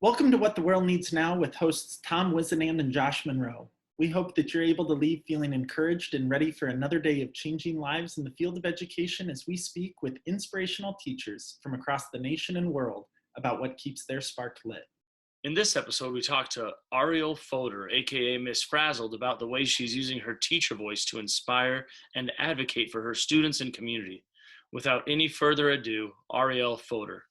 Welcome to What the World Needs Now with hosts Tom Whisinnand and Josh Monroe. We hope that you're able to leave feeling encouraged and ready for another day of changing lives in the field of education as we speak with inspirational teachers from across the nation and world about what keeps their spark lit. In this episode, we talked to Arielle Fodor, aka Miss Frazzled, about the way she's using her teacher voice to inspire and advocate for her students and community. Without any further ado, Arielle Fodor.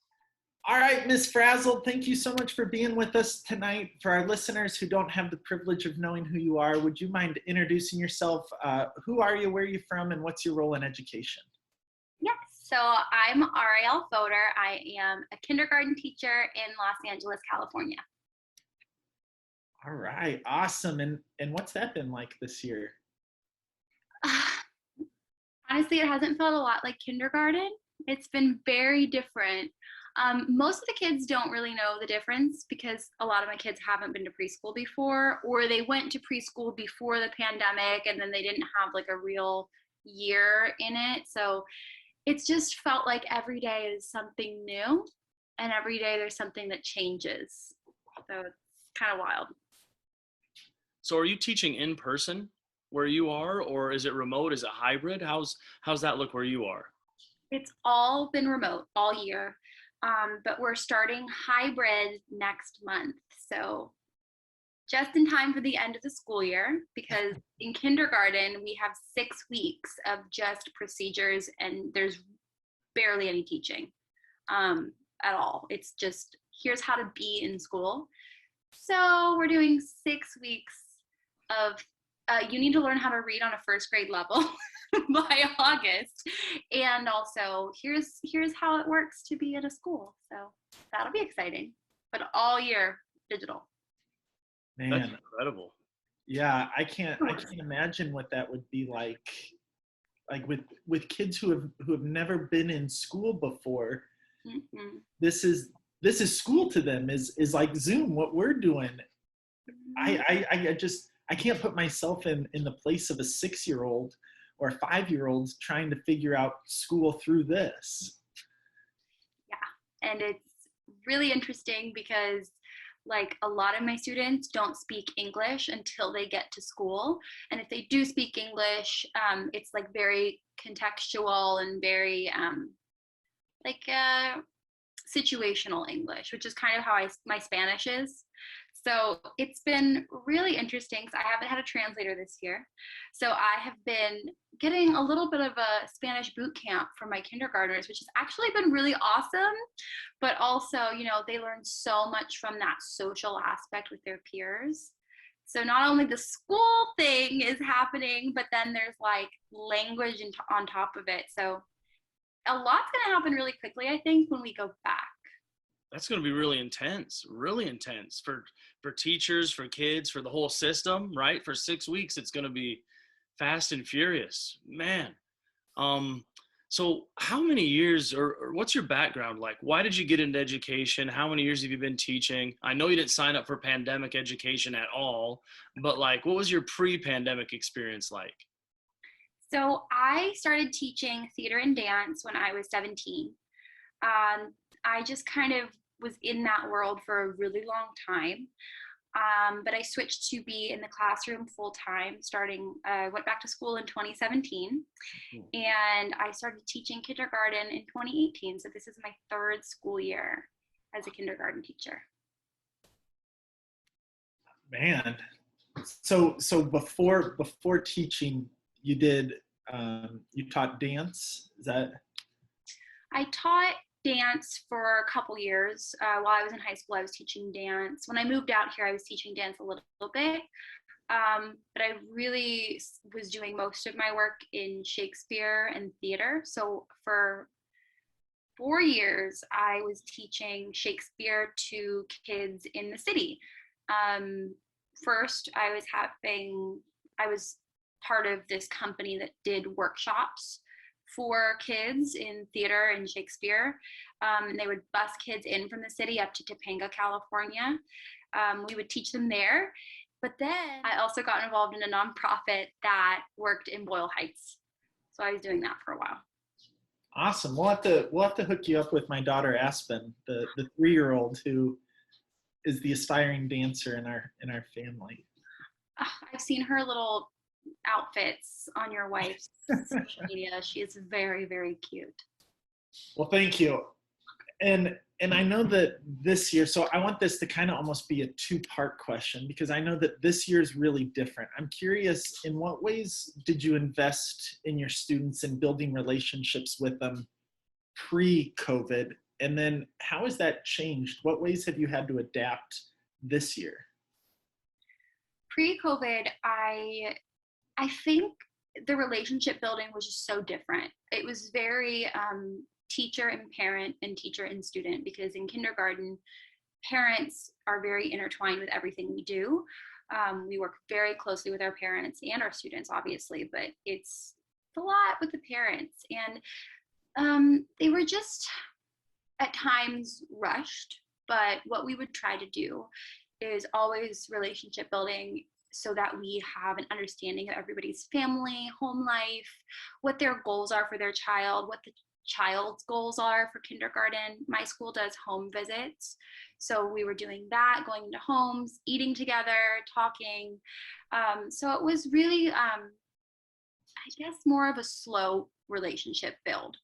All right, Miss Frazzled, thank you so much for being with us tonight. For our listeners who don't have the privilege of knowing who you are, would you mind introducing yourself? Who are you, where are you from, and what's your role in education? Yes, so I'm Arielle Fodor. I am a kindergarten teacher in Los Angeles, California. All right, awesome. And what's that been like this year? Honestly, it hasn't felt a lot like kindergarten. It's been very different. Most of the kids don't really know the difference because a lot of my kids haven't been to preschool before, or they went to preschool before the pandemic and then they didn't have like a real year in it. So it's just felt like every day is something new and every day there's something that changes. So it's kind of wild. So are you teaching in person where you are, or is it remote? Is it hybrid? How's that look where you are? It's all been remote all year. But we're starting hybrid next month. So just in time for the end of the school year, because in kindergarten, we have 6 weeks of just procedures and there's barely any teaching at all. It's just, here's how to be in school. So we're doing 6 weeks of, you need to learn how to read on a first grade level by August. And also here's how it works to be at a school. So that'll be exciting, but all year digital. Man, that's incredible. Yeah, I can't imagine what that would be like with kids who have never been in school before. Mm-hmm. This is school to them is like Zoom, what we're doing. Mm-hmm. I can't put myself in the place of a 6-year-old or a 5-year-old trying to figure out school through this. Yeah, and it's really interesting because like a lot of my students don't speak English until they get to school. And if they do speak English, it's like very contextual and very situational English, which is kind of how my Spanish is. So it's been really interesting because I haven't had a translator this year. So I have been getting a little bit of a Spanish boot camp for my kindergartners, which has actually been really awesome. But also, they learn so much from that social aspect with their peers. So not only the school thing is happening, but then there's like language on top of it. So a lot's going to happen really quickly, I think, when we go back. That's going to be really intense for teachers, for kids, for the whole system, right? For 6 weeks, it's going to be fast and furious, man. So how many years or what's your background like? Why did you get into education? How many years have you been teaching? I know you didn't sign up for pandemic education at all, but like, what was your pre-pandemic experience like? So I started teaching theater and dance when I was 17. I just kind of was in that world for a really long time. But I switched to be in the classroom full time, went back to school in 2017, and I started teaching kindergarten in 2018. So this is my 3rd school year as a kindergarten teacher. Man, so before teaching, you did you taught dance? Is that? I taught dance for a couple years. While I was in high school, I was teaching dance. When I moved out here, I was teaching dance a little bit. But I really was doing most of my work in Shakespeare and theater. So for 4 years, I was teaching Shakespeare to kids in the city. First, I was part of this company that did workshops for kids in theater and Shakespeare. And they would bus kids in from the city up to Topanga, California. We would teach them there. But then I also got involved in a nonprofit that worked in Boyle Heights. So I was doing that for a while. Awesome. We'll have to hook you up with my daughter Aspen, the 3-year-old who is the aspiring dancer in our family. I've seen her little outfits on your wife's social media. She is very, very cute. Well, thank you. And I know that this year, so I want this to kind of almost be a two-part question, because I know that this year is really different. I'm curious, in what ways did you invest in your students and building relationships with them pre-COVID? And then how has that changed? What ways have you had to adapt this year? Pre-COVID, I think the relationship building was just so different. It was very teacher and parent and teacher and student, because in kindergarten, parents are very intertwined with everything we do. We work very closely with our parents and our students, obviously, but it's a lot with the parents. And they were just at times rushed, but what we would try to do is always relationship building, so that we have an understanding of everybody's family, home life, what their goals are for their child, what the child's goals are for kindergarten. My school does home visits, so we were doing that, going into homes, eating together, talking. So it was really, I guess, more of a slow relationship build.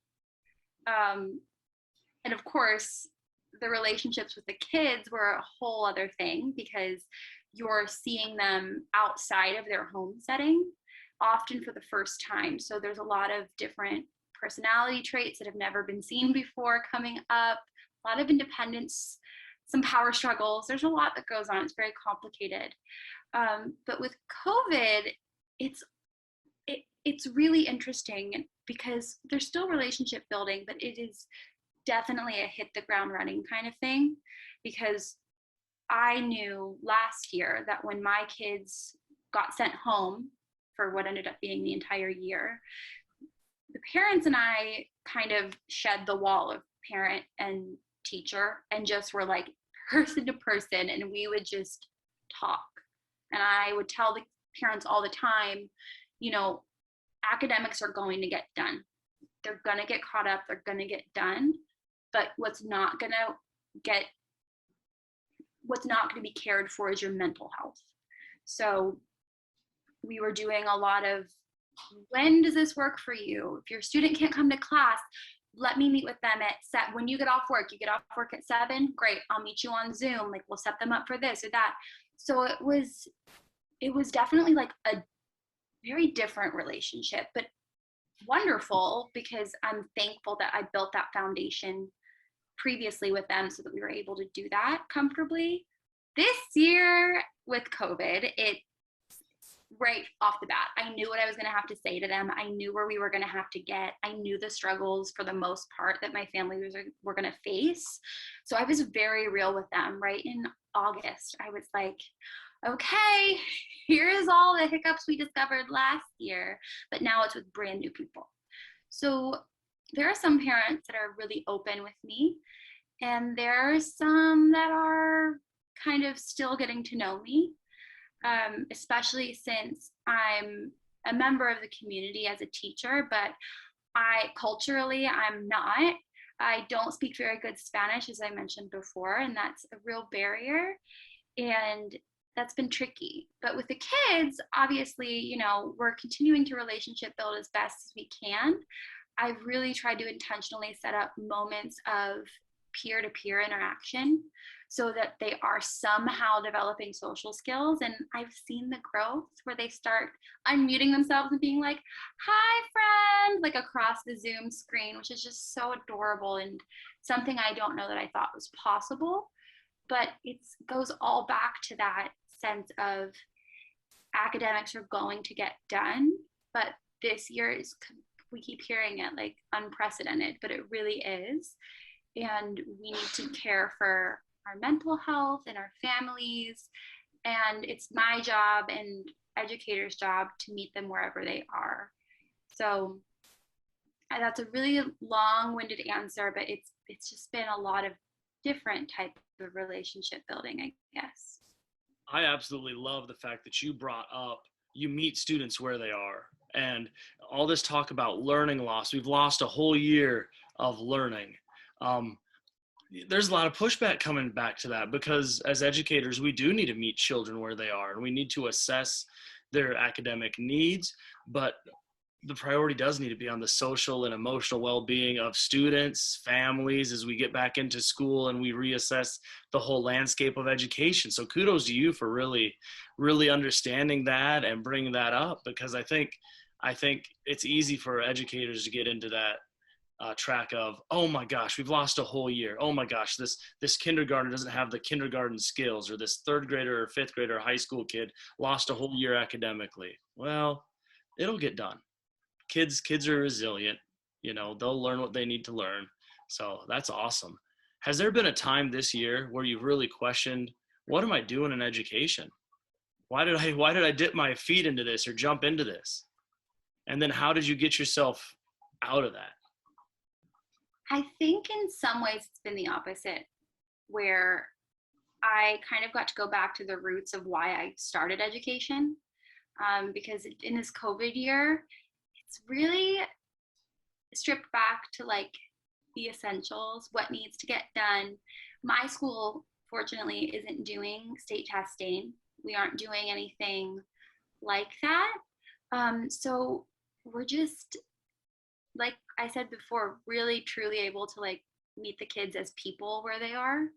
And of course, the relationships with the kids were a whole other thing, because you're seeing them outside of their home setting, often for the first time. So there's a lot of different personality traits that have never been seen before coming up, a lot of independence, some power struggles. There's a lot that goes on. It's very complicated. But with COVID, it's really interesting, because there's still relationship building, but it is definitely a hit the ground running kind of thing, because I knew last year that when my kids got sent home for what ended up being the entire year, the parents and I kind of shed the wall of parent and teacher and just were like person to person, and we would just talk. And I would tell the parents all the time, you know, academics are going to get done. They're going to get caught up. They're going to get done. But what's not going to be cared for is your mental health. So we were doing a lot of, when does this work for you? If your student can't come to class, let me meet with them at when you get off work. You get off work at 7, great, I'll meet you on Zoom. Like, we'll set them up for this or that. So it was definitely like a very different relationship, but wonderful, because I'm thankful that I built that foundation previously with them so that we were able to do that comfortably. This year with COVID, it right off the bat, I knew what I was going to have to say to them. I knew where we were going to have to get. I knew the struggles, for the most part, that my family were going to face. So I was very real with them. Right in August, I was like, okay, here's all the hiccups we discovered last year, but now it's with brand new people. So there are some parents that are really open with me, and there are some that are kind of still getting to know me, especially since I'm a member of the community as a teacher, but culturally, I'm not. I don't speak very good Spanish, as I mentioned before, and that's a real barrier, and that's been tricky. But with the kids, obviously, you know, we're continuing to relationship build as best as we can. I've really tried to intentionally set up moments of peer-to-peer interaction so that they are somehow developing social skills. And I've seen the growth where they start unmuting themselves and being like, hi, friend, like across the Zoom screen, which is just so adorable and something I don't know that I thought was possible. But it goes all back to that sense of academics are going to get done, but this year we keep hearing it like unprecedented, but it really is. And we need to care for our mental health and our families. And it's my job and educators' job to meet them wherever they are. So that's a really long-winded answer, but it's just been a lot of different types of relationship building, I guess. I absolutely love the fact that you brought up, you meet students where they are. And all this talk about learning loss, we've lost a whole year of learning. there's a lot of pushback coming back to that, because as educators, we do need to meet children where they are, and we need to assess their academic needs, but the priority does need to be on the social and emotional well-being of students, families, as we get back into school and we reassess the whole landscape of education. So kudos to you for really, really understanding that and bringing that up, because I think it's easy for educators to get into that track of, oh my gosh, we've lost a whole year. Oh my gosh, this kindergarten doesn't have the kindergarten skills, or this third grader or fifth grader or high school kid lost a whole year academically. Well, it'll get done. Kids are resilient. They'll learn what they need to learn. So that's awesome. Has there been a time this year where you've really questioned, what am I doing in education? Why did I dip my feet into this or jump into this? And then how did you get yourself out of that? I think in some ways it's been the opposite, where I kind of got to go back to the roots of why I started education. Because in this COVID year, it's really stripped back to like the essentials, what needs to get done. My school, fortunately, isn't doing state testing. We aren't doing anything like that. So we're just, like I said before, really truly able to like meet the kids as people where they are.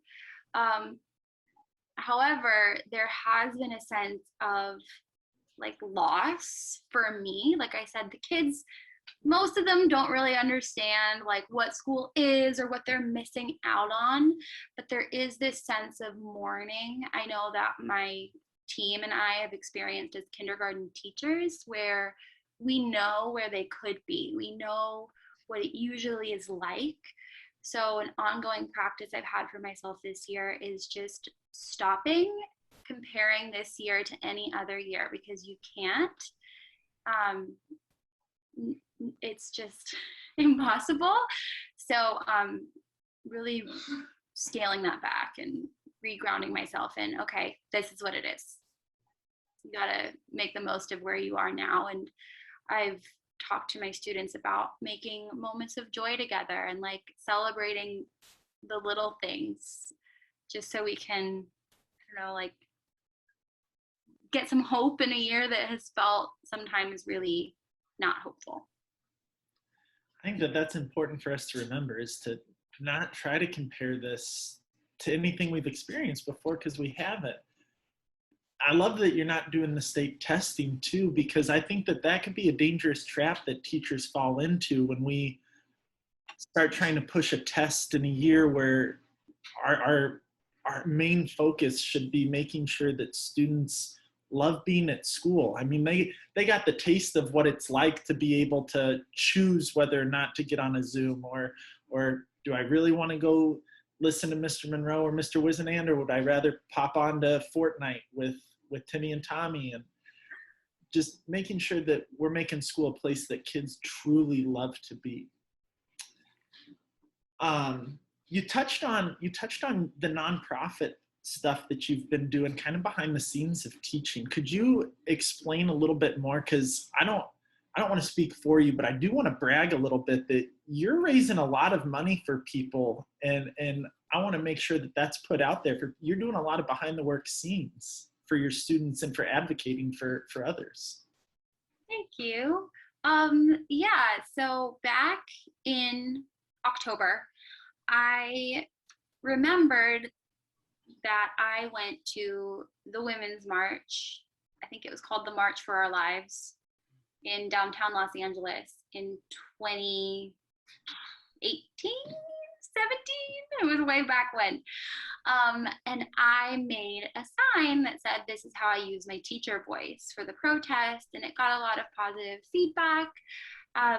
However, there has been a sense of like loss for me. Like I said, the kids, most of them don't really understand like what school is or what they're missing out on, but there is this sense of mourning. I know that my team and I have experienced as kindergarten teachers, where we know where they could be. We know what it usually is like. So an ongoing practice I've had for myself this year is just stopping comparing this year to any other year, because you can't. It's just impossible. So really scaling that back and regrounding myself in, okay, this is what it is. You gotta make the most of where you are now. And I've talked to my students about making moments of joy together and like celebrating the little things, just so we can, I don't know, like get some hope in a year that has felt sometimes really not hopeful. I think that that's important for us to remember, is to not try to compare this to anything we've experienced before, because we haven't. I love that you're not doing the state testing too, because I think that that could be a dangerous trap that teachers fall into when we start trying to push a test in a year where our main focus should be making sure that students love being at school. I mean, they got the taste of what it's like to be able to choose whether or not to get on a Zoom, or do I really want to go listen to Mr. Monroe or Mr. Whisinnand, or would I rather pop on to Fortnite with Timmy and Tommy? And just making sure that we're making school a place that kids truly love to be. You touched on the nonprofit stuff that you've been doing kind of behind the scenes of teaching. Could you explain a little bit more? Because I don't want to speak for you, but I do want to brag a little bit that you're raising a lot of money for people, and I want to make sure that that's put out there. You're doing a lot of behind the work scenes for your students and for advocating for others. Thank you. Yeah, so back in October, I remembered that I went to the Women's March. I think it was called the March for Our Lives in downtown Los Angeles in 2018, 17. It was way back when. And I made a sign that said, "This is how I use my teacher voice," for the protest, and it got a lot of positive feedback.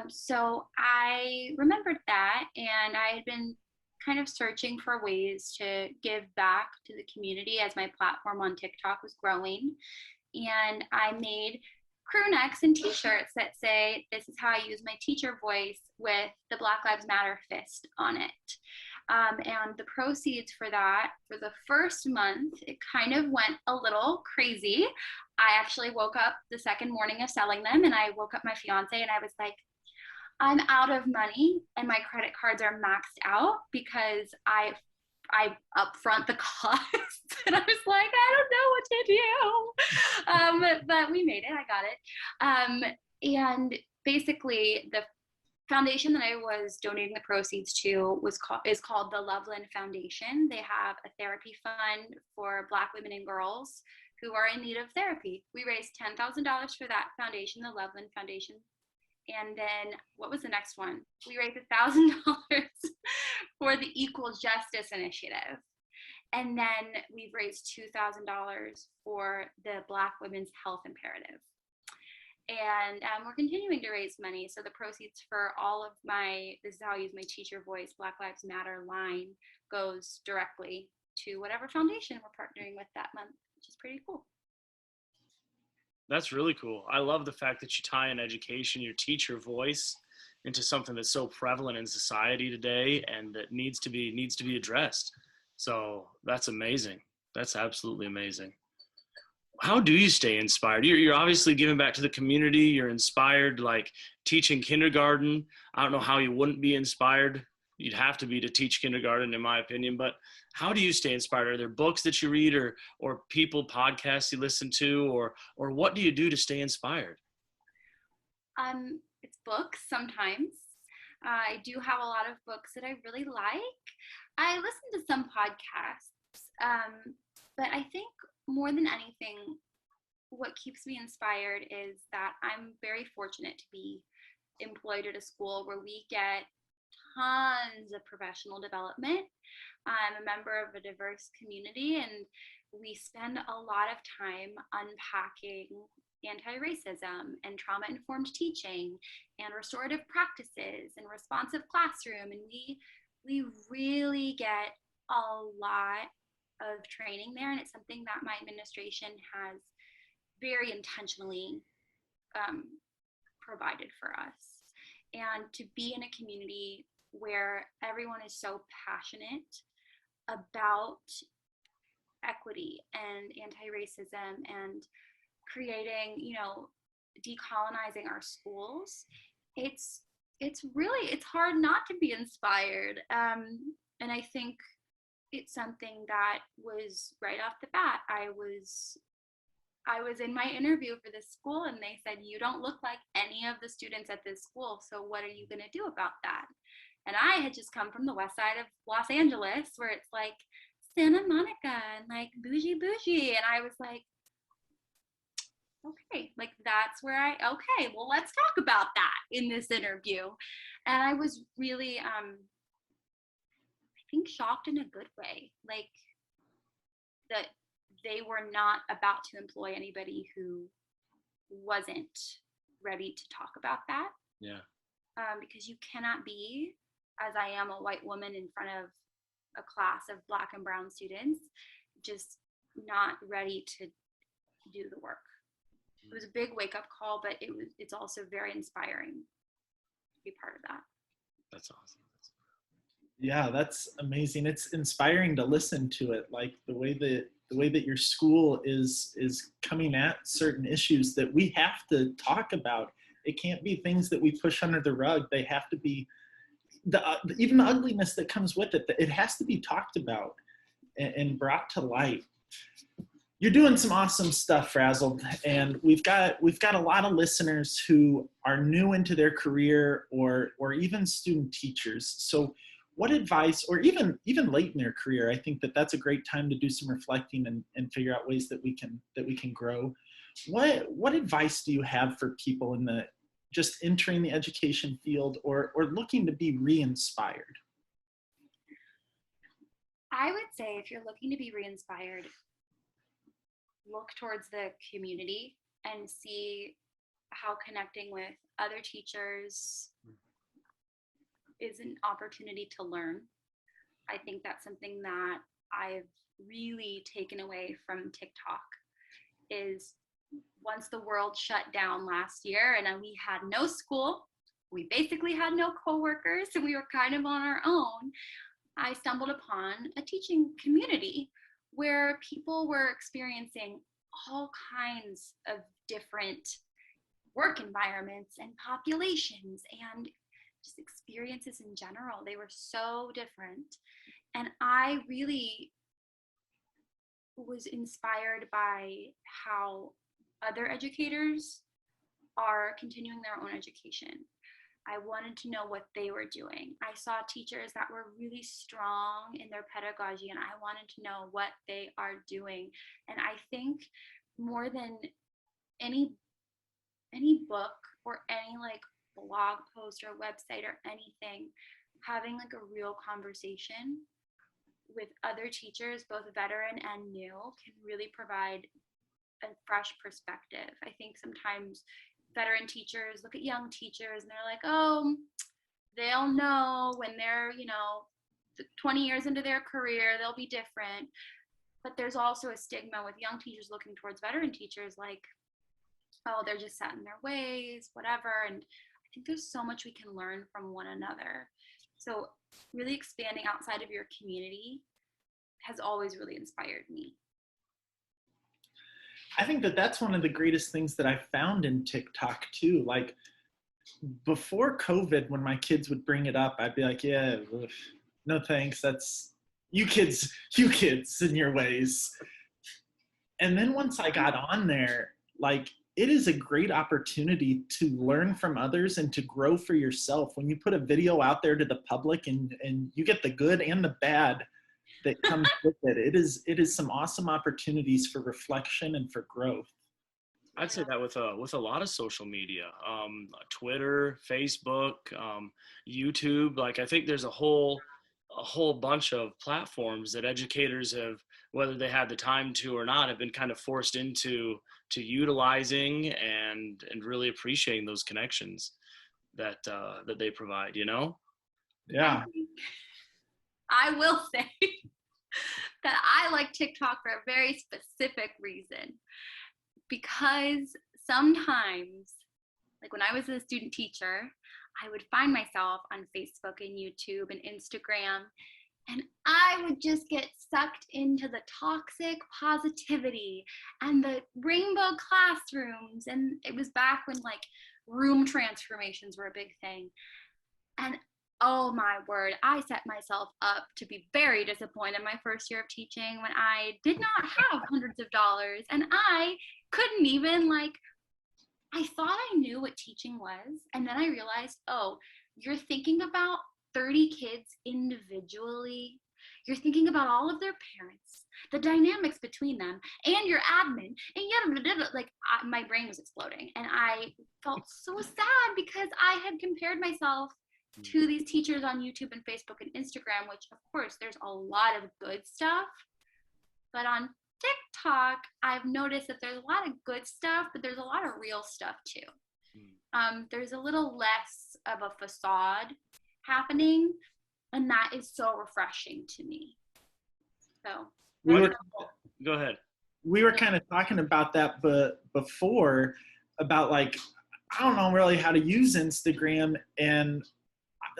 So I remembered that, and I had been kind of searching for ways to give back to the community as my platform on TikTok was growing. And I made crew necks and t-shirts that say, "This is how I use my teacher voice," with the Black Lives Matter fist on it. And the proceeds for that, for the first month, it kind of went a little crazy. I actually woke up the second morning of selling them, and I woke up my fiance and I was like, I'm out of money and my credit cards are maxed out, because I I upfront the cost. And I was like, I don't know what to do. But we made it. I got it. And basically, the foundation that I was donating the proceeds to is called the Loveland Foundation. They have a therapy fund for Black women and girls who are in need of therapy. We raised $10,000 for that foundation, the Loveland Foundation. And then what was the next one? We raised $1,000 for the Equal Justice Initiative. And then we've raised $2,000 for the Black Women's Health Imperative. And we're continuing to raise money. So the proceeds for all of this is how I use my teacher voice, Black Lives Matter line, goes directly to whatever foundation we're partnering with that month, which is pretty cool. That's really cool. I love the fact that you tie in education, your teacher voice, into something that's so prevalent in society today and that needs to be addressed. So that's amazing. That's absolutely amazing. How do you stay inspired? You're obviously giving back to the community. You're inspired, like teaching kindergarten. I don't know how you wouldn't be inspired. You'd have to be to teach kindergarten, in my opinion. But how do you stay inspired? Are there books that you read or podcasts you listen to, or what do you do to stay inspired? It's books sometimes. I do have a lot of books that I really like. I listen to some podcasts, but I think more than anything, what keeps me inspired is that I'm very fortunate to be employed at a school where we get tons of professional development. I'm a member of a diverse community, and we spend a lot of time unpacking anti-racism and trauma-informed teaching and restorative practices and responsive classroom. And we really get a lot of training there, and it's something that my administration has very intentionally provided for us. And to be in a community where everyone is so passionate about equity and anti-racism and creating, decolonizing our schools, it's hard not to be inspired. And I think it's something that was right off the bat. I was in my interview for this school, and they said, you don't look like any of the students at this school, so what are you going to do about that? And I had just come from the west side of Los Angeles, where it's like Santa Monica and like bougie, and I was like, okay, like that's where okay, well, let's talk about that in this interview. And I was really I think shocked in a good way, like that they were not about to employ anybody who wasn't ready to talk about that. Yeah. Because you cannot be, as I am, a white woman in front of a class of Black and brown students, just not ready to do the work. It was a big wake-up call, but it's also very inspiring to be part of that. That's awesome. Yeah, that's amazing. It's inspiring to listen to it, like the way that your school is coming at certain issues that we have to talk about. It can't be things that we push under the rug. They have to be even the ugliness that comes with it. It has to be talked about and brought to light. You're doing some awesome stuff, Frazzled, and we've got a lot of listeners who are new into their career or even student teachers. So what advice, or even late in their career, I think that's a great time to do some reflecting and figure out ways that we can grow. What advice do you have for people in the just entering the education field or looking to be re-inspired? I would say if you're looking to be re-inspired, look towards the community and see how connecting with other teachers is an opportunity to learn. I think that's something that I've really taken away from TikTok is once the world shut down last year and we had no school, we basically had no coworkers, and we were kind of on our own, I stumbled upon a teaching community where people were experiencing all kinds of different work environments and populations and just experiences in general. They were so different. And I really was inspired by how other educators are continuing their own education. I wanted to know what they were doing. I saw teachers that were really strong in their pedagogy, and I wanted to know what they are doing. And I think more than any book or any like blog post or website or anything, having like a real conversation with other teachers, both veteran and new, can really provide a fresh perspective. I think sometimes veteran teachers look at young teachers and they're like, oh, they'll know when they're, 20 years into their career, they'll be different. But there's also a stigma with young teachers looking towards veteran teachers, like, oh, they're just set in their ways, whatever. And I think there's so much we can learn from one another. So really expanding outside of your community has always really inspired me. I think that that's one of the greatest things that I found in TikTok too. Like before COVID, when my kids would bring it up, I'd be like, yeah, no thanks. That's you kids in your ways. And then once I got on there, like it is a great opportunity to learn from others and to grow for yourself. When you put a video out there to the public and you get the good and the bad that comes with it, it is some awesome opportunities for reflection and for growth. I'd say that with a lot of social media, Twitter, Facebook, YouTube. Like I think there's a whole bunch of platforms that educators have, whether they had the time to or not, have been kind of forced into utilizing and really appreciating those connections that they provide. Yeah. I will say that I like TikTok for a very specific reason, because sometimes, like when I was a student teacher, I would find myself on Facebook and YouTube and Instagram, and I would just get sucked into the toxic positivity and the rainbow classrooms. And it was back when like room transformations were a big thing. And oh my word, I set myself up to be very disappointed my first year of teaching when I did not have hundreds of dollars, and I couldn't even I thought I knew what teaching was, and then I realized, oh, you're thinking about 30 kids individually. You're thinking about all of their parents, the dynamics between them, and your admin, and my brain was exploding, and I felt so sad because I had compared myself to these teachers on YouTube and Facebook and Instagram, which of course there's a lot of good stuff, but on TikTok I've noticed that there's a lot of good stuff, but there's a lot of real stuff too. There's a little less of a facade happening, and that is so refreshing to me. So go ahead. We were kind of talking about that before, about like, I don't know really how to use Instagram, and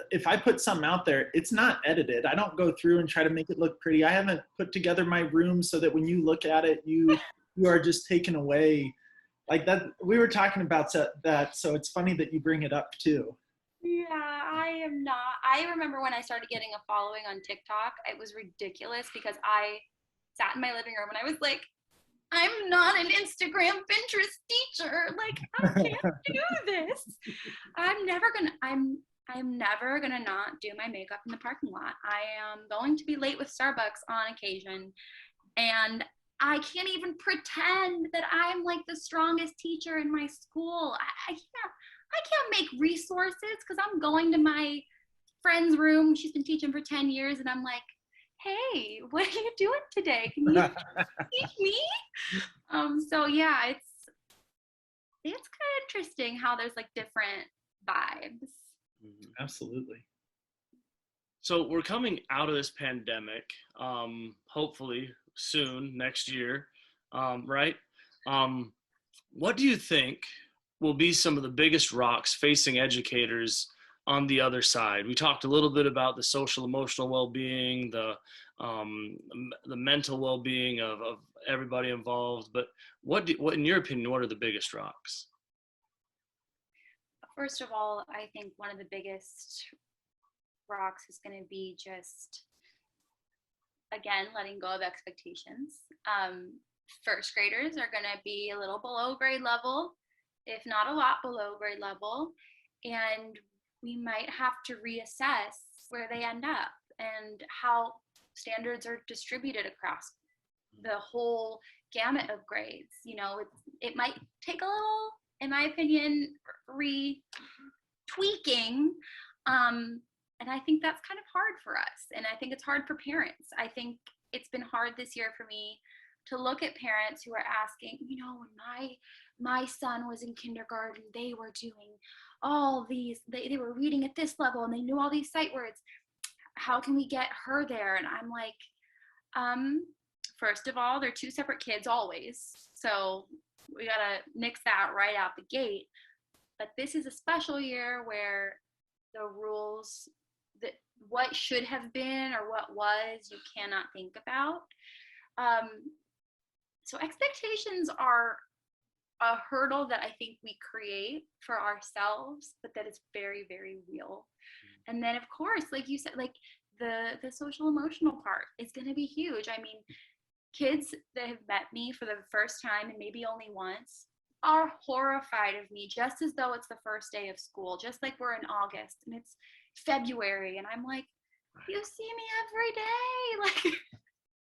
if I put something out there, it's not edited. I don't go through and try to make it look pretty. I haven't put together my room so that when you look at it, you are just taken away like that. We were talking about that, so it's funny that you bring it up too. Yeah, I am not. I remember when I started getting a following on TikTok, it was ridiculous because I sat in my living room and I was like, I'm not an Instagram Pinterest teacher. Like, I can't do this. I'm never gonna not do my makeup in the parking lot. I am going to be late with Starbucks on occasion, and I can't even pretend that I'm like the strongest teacher in my school. I can't make resources because I'm going to my friend's room. She's been teaching for 10 years, and I'm like, hey, what are you doing today? Can you teach me? So yeah, it's kind of interesting how there's like different vibes. Absolutely. So we're coming out of this pandemic, hopefully soon, next year, right? What do you think will be some of the biggest rocks facing educators on the other side? We talked a little bit about the social emotional well-being, the mental well-being of everybody involved, but what in your opinion, what are the biggest rocks? First of all, I think one of the biggest rocks is going to be just again, letting go of expectations. First graders are going to be a little below grade level, if not a lot below grade level. And we might have to reassess where they end up and how standards are distributed across the whole gamut of grades. You know, it might take a little, in my opinion, retweaking. And I think that's kind of hard for us. And I think it's hard for parents. I think it's been hard this year for me to look at parents who are asking, you know, when my son was in kindergarten, they were doing all these, they were reading at this level and they knew all these sight words. How can we get her there? And I'm like, first of all, they're two separate kids always. So we got to nix that right out the gate. But this is a special year where the rules, that what should have been or what was, you cannot think about. So expectations are a hurdle that I think we create for ourselves, but that is very, very real. And then, of course, like you said, like the social emotional part is going to be huge. I mean, kids that have met me for the first time and maybe only once are horrified of me, just as though it's the first day of school, just like we're in August and it's February. And I'm like, you see me every day. Like,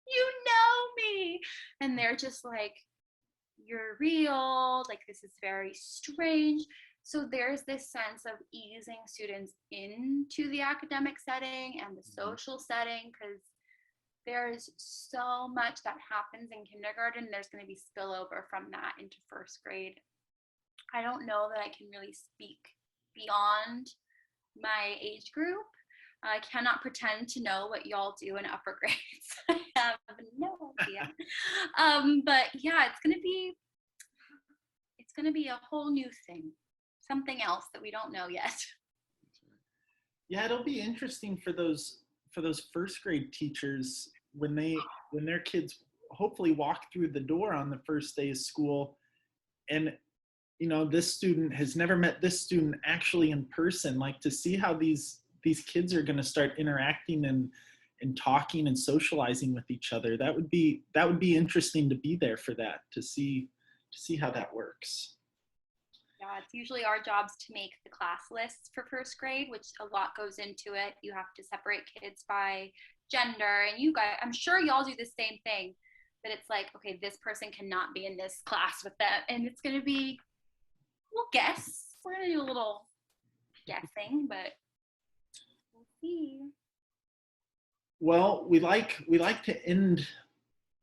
you know me. And they're just like, you're real. Like, this is very strange. So there's this sense of easing students into the academic setting and the social setting, because there's so much that happens in kindergarten. There's going to be spillover from that into first grade. I don't know that I can really speak beyond my age group. I cannot pretend to know what y'all do in upper grades. I have no idea. But yeah, it's going to be a whole new thing, something else that we don't know yet. Yeah, it'll be interesting for those first grade teachers when their kids hopefully walk through the door on the first day of school, and you know, this student has never met this student actually in person, like to see how these kids are going to start interacting and talking and socializing with each other. That would be interesting to be there for that, to see how that works. Yeah, it's usually our jobs to make the class lists for first grade, which a lot goes into it. You have to separate kids by gender, and you guys, I'm sure y'all do the same thing, that it's like, okay, this person cannot be in this class with them, and it's going to be, we'll guess. We're going to do a little guessing, but we'll see. Well, we like to end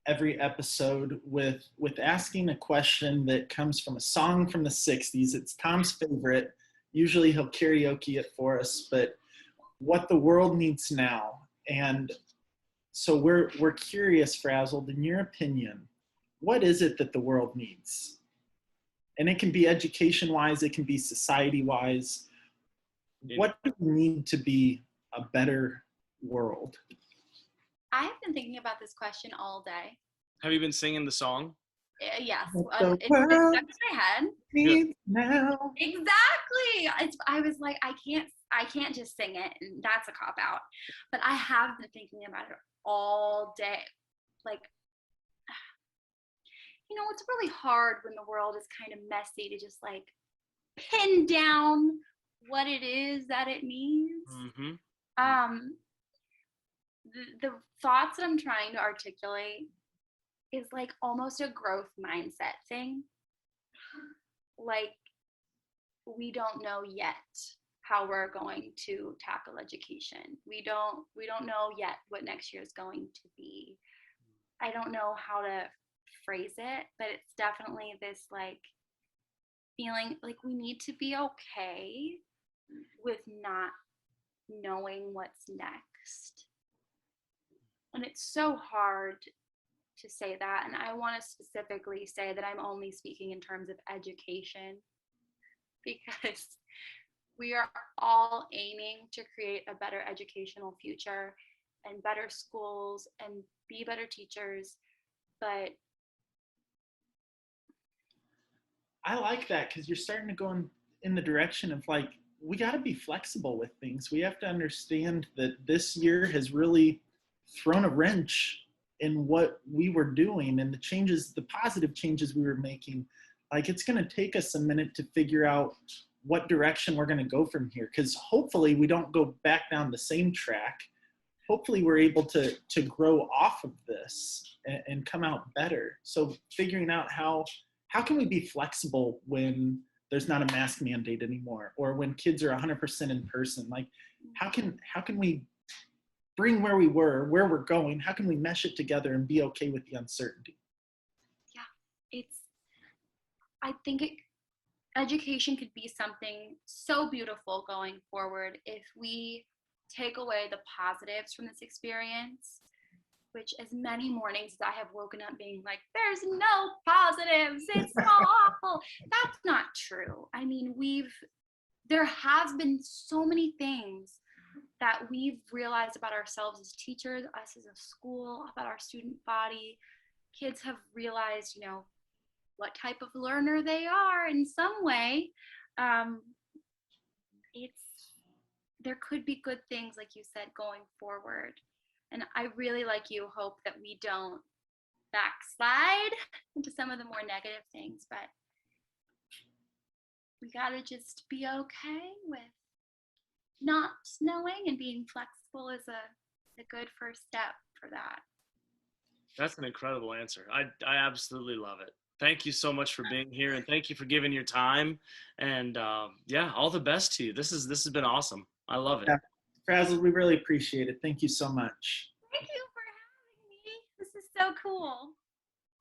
every episode with asking a question that comes from a song from the 60s. It's Tom's favorite. Usually he'll karaoke it for us, but what the world needs now. And so we're curious, Frazzled, in your opinion, what is it that the world needs? And it can be education-wise, it can be society-wise. What do we need to be a better world? I have been thinking about this question all day. Have you been singing the song? Yes, it's stuck in my head. Now. Exactly. I was like, I can't just sing it, and that's a cop out. But I have been thinking about it all day. Like, you know, it's really hard when the world is kind of messy to just like pin down what it is that it needs. Mm-hmm. The thoughts that I'm trying to articulate is like almost a growth mindset thing. Like, we don't know yet how we're going to tackle education. We don't know yet what next year is going to be. I don't know how to phrase it, but it's definitely this like feeling like we need to be okay with not knowing what's next. And it's so hard to say that. And I want to specifically say that I'm only speaking in terms of education, because we are all aiming to create a better educational future and better schools and be better teachers. But I like that, because you're starting to go in the direction of like, we got to be flexible with things. We have to understand that this year has really thrown a wrench in what we were doing and the changes, the positive changes we were making. Like, it's going to take us a minute to figure out what direction we're going to go from here, because hopefully we don't go back down the same track. Hopefully we're able to grow off of this and come out better. So figuring out how can we be flexible when there's not a mask mandate anymore, or when kids are 100% in person? Like, how can we bring where we were, where we're going, how can we mesh it together and be okay with the uncertainty? Yeah, I think education could be something so beautiful going forward if we take away the positives from this experience, which as many mornings as I have woken up being like, there's no positives, it's awful. That's not true. I mean, there has been so many things that we've realized about ourselves as teachers, us as a school, about our student body. Kids have realized, what type of learner they are in some way. There could be good things, like you said, going forward. And I really, like you, hope that we don't backslide into some of the more negative things, but we gotta just be okay with not knowing, and being flexible is a good first step for that. That's an incredible answer. I absolutely love it. Thank you so much for being here, and thank you for giving your time. And all the best to you. This has been awesome. I love it. Yeah. Frazzle, we really appreciate it. Thank you so much. Thank you for having me. This is so cool.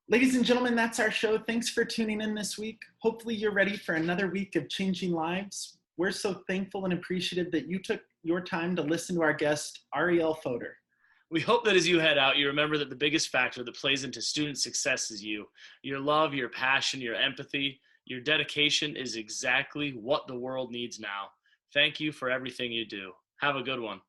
Ladies and gentlemen, that's our show. Thanks for tuning in this week. Hopefully you're ready for another week of changing lives. We're so thankful and appreciative that you took your time to listen to our guest, Arielle Fodor. We hope that as you head out, you remember that the biggest factor that plays into student success is you. Your love, your passion, your empathy, your dedication is exactly what the world needs now. Thank you for everything you do. Have a good one.